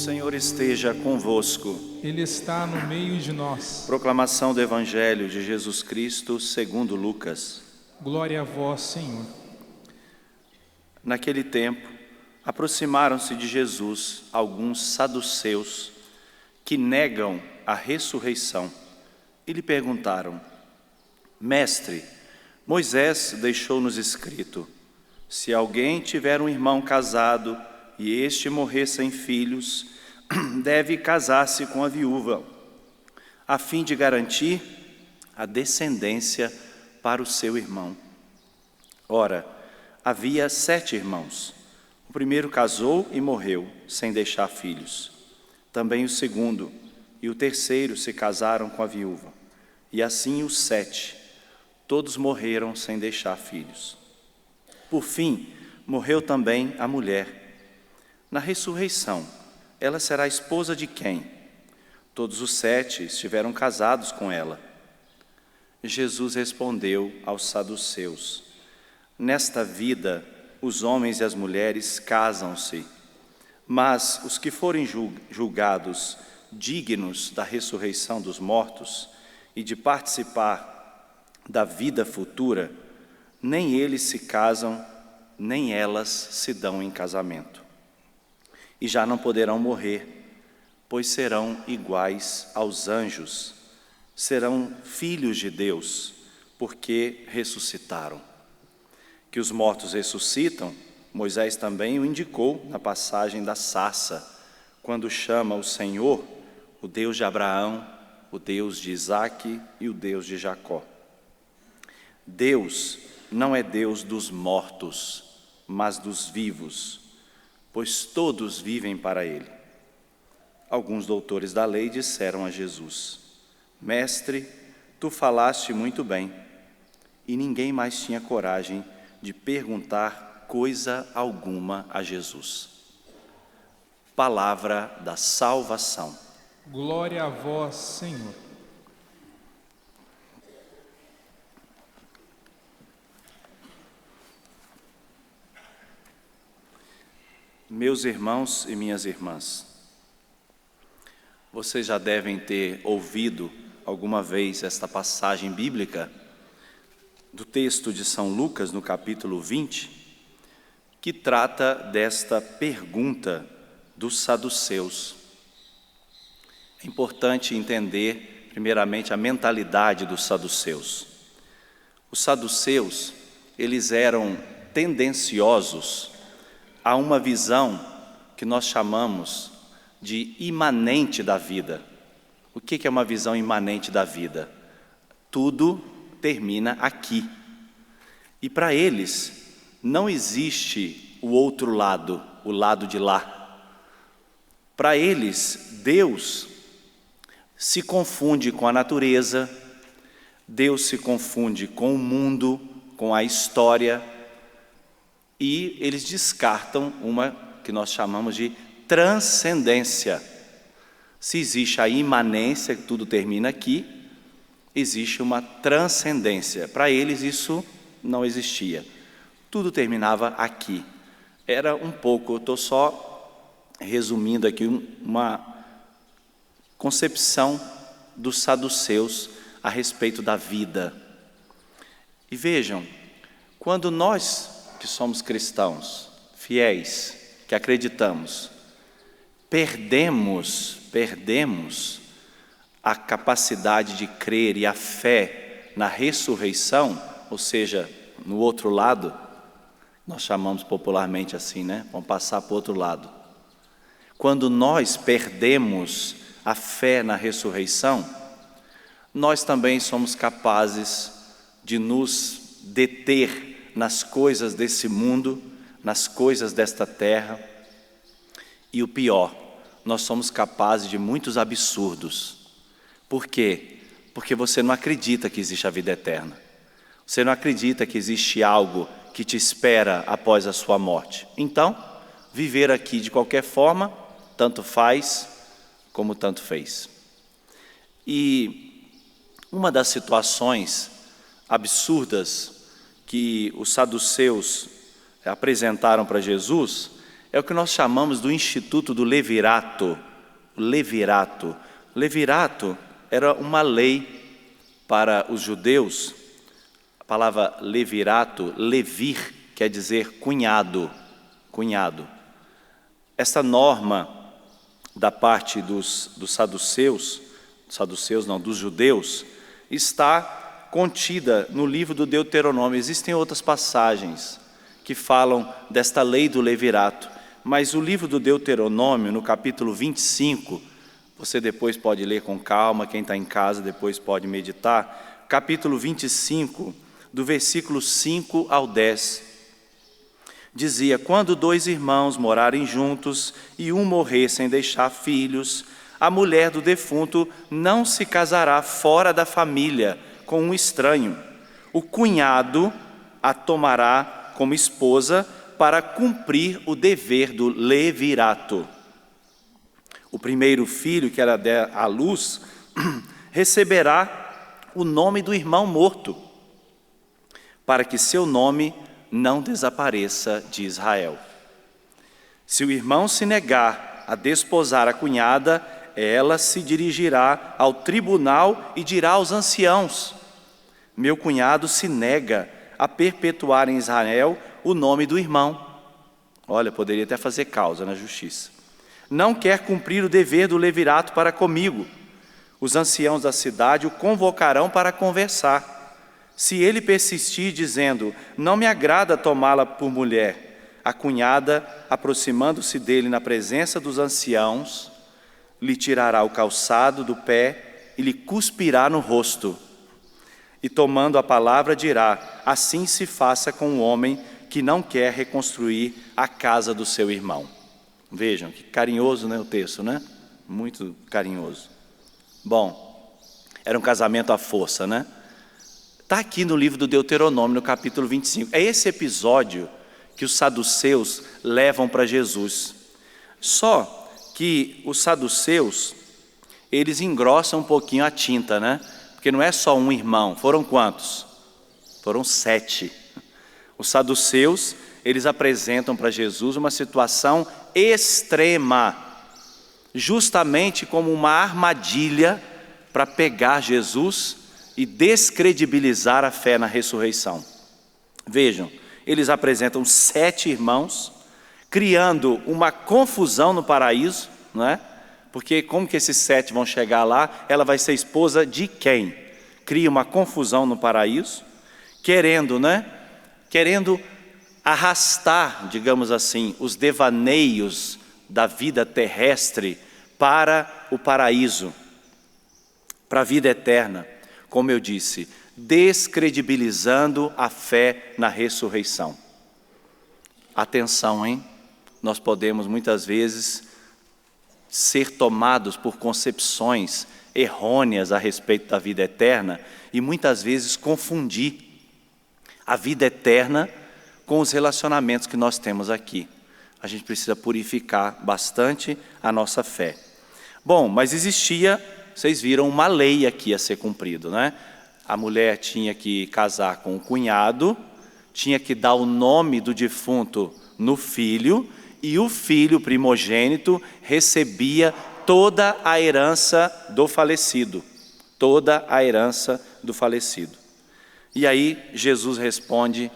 Senhor esteja convosco. Ele está no meio de nós. Proclamação do Evangelho de Jesus Cristo segundo Lucas. Glória a vós, Senhor. Naquele tempo, aproximaram-se de Jesus alguns saduceus que negam a ressurreição e lhe perguntaram: Mestre, Moisés deixou-nos escrito: se alguém tiver um irmão casado e este morrer sem filhos, deve casar-se com a viúva, a fim de garantir a descendência para o seu irmão. Ora, havia 7 irmãos. O primeiro casou e morreu, sem deixar filhos. Também o segundo e o terceiro se casaram com a viúva. E assim os 7. Todos morreram sem deixar filhos. Por fim, morreu também a mulher. Na ressurreição, ela será esposa de quem? Todos os 7 estiveram casados com ela. Jesus respondeu aos saduceus: nesta vida, os homens e as mulheres casam-se, mas os que forem julgados dignos da ressurreição dos mortos e de participar da vida futura, nem eles se casam, nem elas se dão em casamento. E já não poderão morrer, pois serão iguais aos anjos, serão filhos de Deus, porque ressuscitaram. Que os mortos ressuscitam, Moisés também o indicou na passagem da sarça, quando chama o Senhor, o Deus de Abraão, o Deus de Isaque e o Deus de Jacó. Deus não é Deus dos mortos, mas dos vivos, pois todos vivem para Ele. Alguns doutores da lei disseram a Jesus: Mestre, tu falaste muito bem. E ninguém mais tinha coragem de perguntar coisa alguma a Jesus. Palavra da salvação. Glória a vós, Senhor. Meus irmãos e minhas irmãs, vocês já devem ter ouvido alguma vez esta passagem bíblica do texto de São Lucas, no capítulo 20, que trata desta pergunta dos saduceus. É importante entender, primeiramente, a mentalidade dos saduceus. Os saduceus, eles eram tendenciosos a uma visão que nós chamamos de imanente da vida. O que é uma visão imanente da vida? Tudo termina aqui. E para eles, não existe o outro lado, o lado de lá. Para eles, Deus se confunde com a natureza, Deus se confunde com o mundo, com a história, e eles descartam uma que nós chamamos de transcendência. Se existe a imanência, que tudo termina aqui, existe uma transcendência. Para eles isso não existia. Tudo terminava aqui. Era um pouco, eu estou só resumindo aqui uma concepção dos saduceus a respeito da vida. E vejam, quando nós que somos cristãos, fiéis, que acreditamos, perdemos a capacidade de crer e a fé na ressurreição, ou seja, no outro lado, nós chamamos popularmente assim, né? Vamos passar para o outro lado. Quando nós perdemos a fé na ressurreição, nós também somos capazes de nos deter nas coisas desse mundo, nas coisas desta terra. E o pior, nós somos capazes de muitos absurdos. Por quê? Porque você não acredita que existe a vida eterna. Você não acredita que existe algo que te espera após a sua morte. Então, viver aqui de qualquer forma, tanto faz como tanto fez. E uma das situações absurdas que os saduceus apresentaram para Jesus é o que nós chamamos do Instituto do Levirato. Levirato. Levirato era uma lei para os judeus. A palavra levirato, levir, quer dizer cunhado. Cunhado. Essa norma da parte dos saduceus, dos judeus, está contida no livro do Deuteronômio. Existem outras passagens que falam desta lei do levirato, mas o livro do Deuteronômio, no capítulo 25, você depois pode ler com calma, quem está em casa depois pode meditar, capítulo 25, do versículo 5 ao 10, dizia: quando 2 irmãos morarem juntos e um morrer sem deixar filhos, a mulher do defunto não se casará fora da família com um estranho. O cunhado a tomará como esposa para cumprir o dever do levirato. O primeiro filho que ela der à luz receberá o nome do irmão morto, para que seu nome não desapareça de Israel. Se o irmão se negar a desposar a cunhada, ela se dirigirá ao tribunal e dirá aos anciãos: meu cunhado se nega a perpetuar em Israel o nome do irmão. Olha, poderia até fazer causa na justiça. Não quer cumprir o dever do levirato para comigo. Os anciãos da cidade o convocarão para conversar. Se ele persistir dizendo: não me agrada tomá-la por mulher, a cunhada, aproximando-se dele na presença dos anciãos, lhe tirará o calçado do pé e lhe cuspirá no rosto. E tomando a palavra dirá: assim se faça com o homem que não quer reconstruir a casa do seu irmão. Vejam, que carinhoso, né, o texto, né? Muito carinhoso. Bom, era um casamento à força, né? Está aqui no livro do Deuteronômio, no capítulo 25. É esse episódio que os saduceus levam para Jesus. Só que os saduceus, eles engrossam um pouquinho a tinta, né? Porque não é só um irmão. Foram quantos? Foram 7. Os saduceus, eles apresentam para Jesus uma situação extrema, justamente como uma armadilha para pegar Jesus e descredibilizar a fé na ressurreição. Vejam, eles apresentam 7 irmãos, criando uma confusão no paraíso, não é? Porque como que esses 7 vão chegar lá? Ela vai ser esposa de quem? Cria uma confusão no paraíso, querendo arrastar, digamos assim, os devaneios da vida terrestre para o paraíso, para a vida eterna. Como eu disse, descredibilizando a fé na ressurreição. Atenção, hein? Nós podemos muitas vezes ser tomados por concepções errôneas a respeito da vida eterna e muitas vezes confundir a vida eterna com os relacionamentos que nós temos aqui. A gente precisa purificar bastante a nossa fé. Bom, mas existia, vocês viram, uma lei aqui a ser cumprida, né? A mulher tinha que casar com o cunhado, tinha que dar o nome do defunto no filho, e o filho primogênito recebia toda a herança do falecido. Toda a herança do falecido. E aí Jesus responde,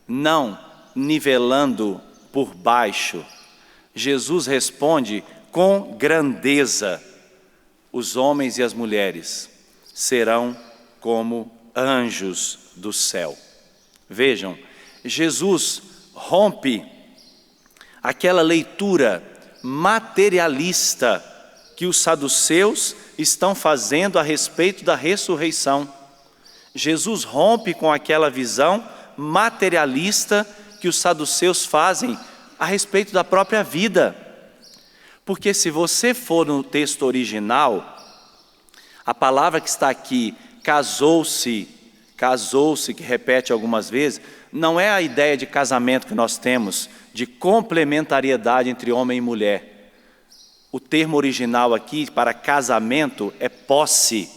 não nivelando por baixo. Jesus responde com grandeza. Os homens e as mulheres serão como anjos do céu. Vejam, Jesus rompe aquela leitura materialista que os saduceus estão fazendo a respeito da ressurreição. Jesus rompe com aquela visão materialista que os saduceus fazem a respeito da própria vida. Porque se você for no texto original, a palavra que está aqui, casou-se, que repete algumas vezes, não é a ideia de casamento que nós temos, de complementariedade entre homem e mulher. O termo original aqui para casamento é posse.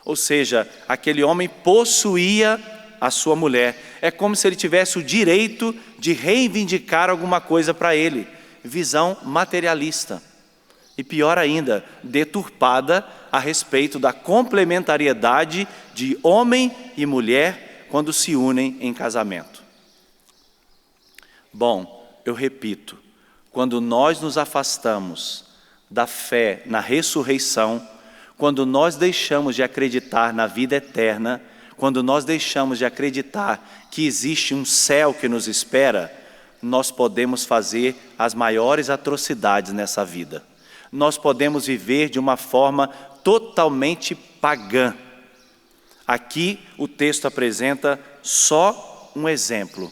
Ou seja, aquele homem possuía a sua mulher. É como se ele tivesse o direito de reivindicar alguma coisa para ele. visão materialista. E pior ainda, deturpada a respeito da complementariedade de homem e mulher quando se unem em casamento. Bom, eu repito, quando nós nos afastamos da fé na ressurreição, quando nós deixamos de acreditar na vida eterna, quando nós deixamos de acreditar que existe um céu que nos espera, nós podemos fazer as maiores atrocidades nessa vida. Nós podemos viver de uma forma totalmente pagã. Aqui o texto apresenta só um exemplo,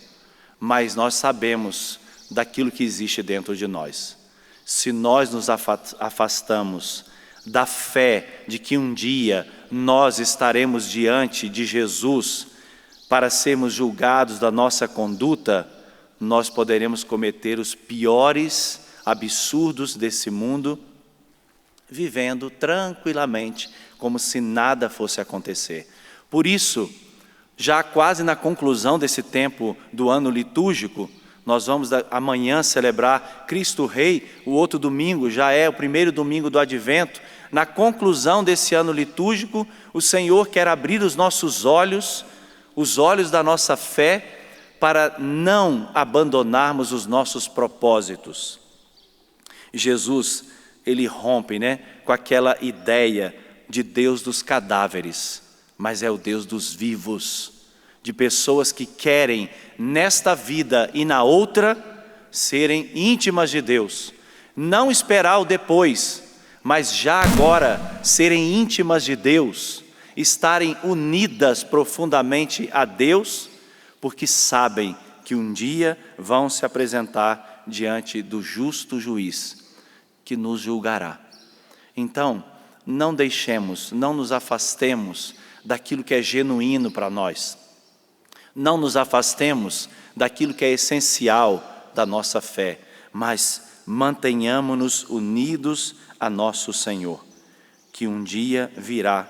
mas nós sabemos daquilo que existe dentro de nós. Se nós nos afastamos da fé de que um dia nós estaremos diante de Jesus para sermos julgados da nossa conduta, nós poderemos cometer os piores absurdos desse mundo, vivendo tranquilamente, como se nada fosse acontecer. Por isso, já quase na conclusão desse tempo do ano litúrgico, nós vamos amanhã celebrar Cristo Rei, o outro domingo já é o primeiro domingo do Advento. Na conclusão desse ano litúrgico, o Senhor quer abrir os nossos olhos, os olhos da nossa fé, para não abandonarmos os nossos propósitos. Jesus, ele rompe, com aquela ideia de Deus dos cadáveres, mas é o Deus dos vivos, de pessoas que querem, nesta vida e na outra, serem íntimas de Deus. Não esperar o depois, mas já agora serem íntimas de Deus, estarem unidas profundamente a Deus, porque sabem que um dia vão se apresentar diante do justo juiz, que nos julgará. Então, não deixemos, não nos afastemos daquilo que é genuíno para nós. Não nos afastemos daquilo que é essencial da nossa fé, mas mantenhamos-nos unidos a nosso Senhor, que um dia virá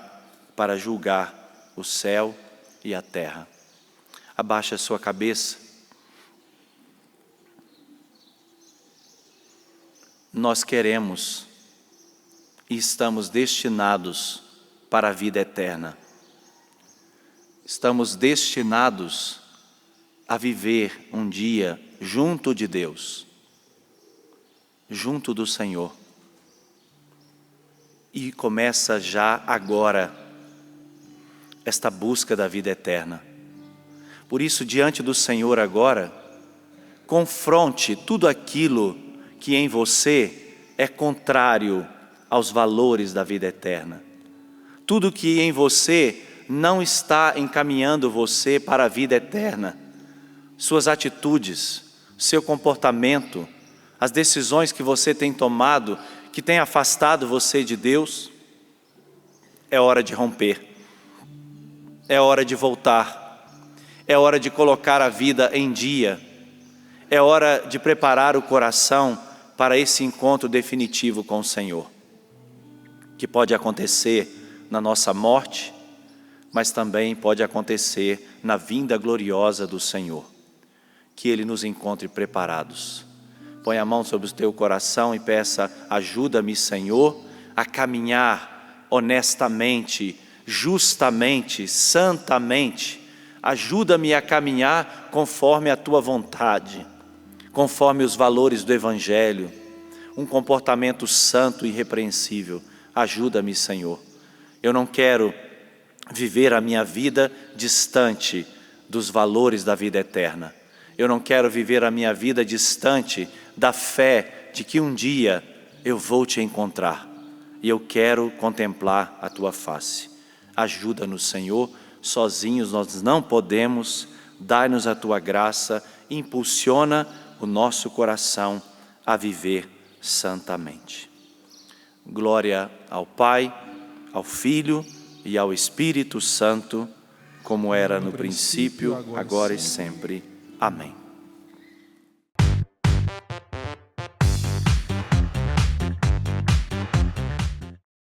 para julgar o céu e a terra. Abaixe a sua cabeça. Nós queremos e estamos destinados para a vida eterna. Estamos destinados a viver um dia junto de Deus, junto do Senhor. E começa já agora esta busca da vida eterna. Por isso, diante do Senhor agora, confronte tudo aquilo que em você é contrário aos valores da vida eterna. Tudo que em você não está encaminhando você para a vida eterna. Suas atitudes, seu comportamento, as decisões que você tem tomado, que tem afastado você de Deus, é hora de romper, é hora de voltar, é hora de colocar a vida em dia, é hora de preparar o coração para esse encontro definitivo com o Senhor, que pode acontecer na nossa morte, mas também pode acontecer na vinda gloriosa do Senhor. Que Ele nos encontre preparados. Põe a mão sobre o teu coração e peça: ajuda-me, Senhor, a caminhar honestamente, justamente, santamente. Ajuda-me a caminhar conforme a Tua vontade, conforme os valores do Evangelho, um comportamento santo e irrepreensível. Ajuda-me, Senhor. Eu não quero viver a minha vida distante dos valores da vida eterna. Eu não quero viver a minha vida distante da fé de que um dia eu vou te encontrar e eu quero contemplar a Tua face. Ajuda-nos, Senhor, sozinhos nós não podemos, dai-nos a Tua graça, impulsiona o nosso coração a viver santamente. Glória ao Pai, ao Filho e ao Espírito Santo, como era no princípio, agora e sempre. Amém.